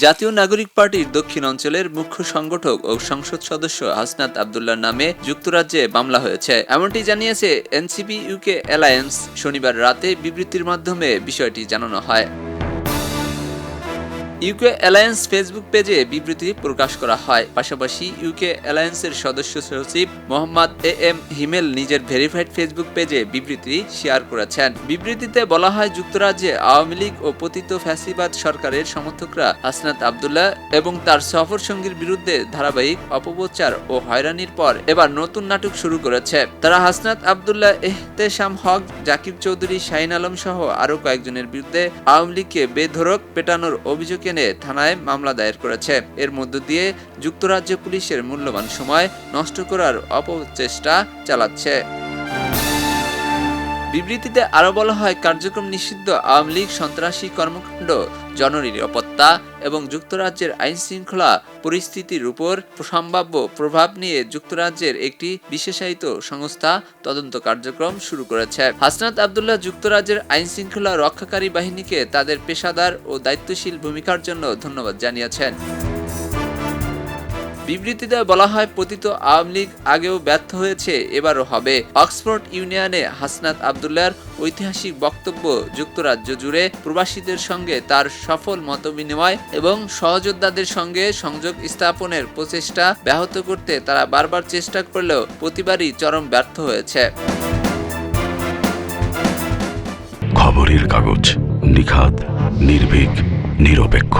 জাতীয় নাগরিক পার্টির দক্ষিণ অঞ্চলের মুখ্য সংগঠক ও সংসদ সদস্য হাসনাত আব্দুল্লাহর নামে যুক্তরাজ্যে মামলা হয়েছে, এমনটি জানিয়েছে এনসিপি ইউকে অ্যালায়েন্স। শনিবার রাতে বিবৃতির মাধ্যমে বিষয়টি জানানো হয়। ইউকে অ্যালায়েন্স ফেসবুক পেজে বিবৃতি প্রকাশ করা হয়। পাশাপাশি ইউকে অ্যালায়েন্সের সদস্য সচিব মোহাম্মদ এম হিমেল নিজের ভেরিফাইড ফেসবুক পেজে বিবৃতি শেয়ার করেছেন। বিবৃতিতে বলা হয়, যুক্তরাজ্যে আওয়ামী লীগ ও পতিত ফ্যাসিবাদ সরকারের সমর্থকরা হাসনাত আব্দুল্লাহ এবং তার সফর সঙ্গীর বিরুদ্ধে ধারাবাহিক অপপ্রচার ও হয়রানির পর এবার নতুন নাটক শুরু করেছে। তারা হাসনাত আব্দুল্লাহ, এহতেশাম হক, জাকির চৌধুরী, শাহিন আলম সহ আরও কয়েকজনের বিরুদ্ধে আওয়ামী লীগকে বেধড়ক পেটানোর অভিযোগ এনে থানায় মামলা দায়ের করেছে। এর মধ্য দিয়ে যুক্তরাজ্য পুলিশের মূল্যবান সময় নষ্ট করার অপচেষ্টা চালাচ্ছে। বিবৃতিতে আরও বলা হয়, কার্যক্রম নিষিদ্ধ আওয়ামী লীগ সন্ত্রাসী কর্মকাণ্ড, জননিরাপত্তা এবং যুক্তরাজ্যের আইনশৃঙ্খলা পরিস্থিতির উপর সম্ভাব্য প্রভাব নিয়ে যুক্তরাজ্যের একটি বিশেষায়িত সংস্থা তদন্ত কার্যক্রম শুরু করেছে। হাসনাত আব্দুল্লাহ যুক্তরাজ্যের আইনশৃঙ্খলা রক্ষাকারী বাহিনীকে তাদের পেশাদার ও দায়িত্বশীল ভূমিকার জন্য ধন্যবাদ জানিয়েছেন। বিবৃতিতে বলা হয়, পতিত আওয়ামী লীগ আগেও ব্যর্থ হয়েছে, এবারও হবে। অক্সফোর্ড ইউনিয়নে হাসনাত আব্দুল্লাহর ঐতিহাসিক বক্তব্য যুক্তরাজ্য জুড়ে প্রবাসীদের সঙ্গে তার সফল মতবিনিময় এবং সহযোদ্ধাদের সঙ্গে সংযোগ স্থাপনের প্রচেষ্টা ব্যাহত করতে তারা বারবার চেষ্টা করলেও প্রতিবারই চরম ব্যর্থ হয়েছে। খবরের কাগজ, নিখাত, নির্ভীক, নিরপেক্ষ।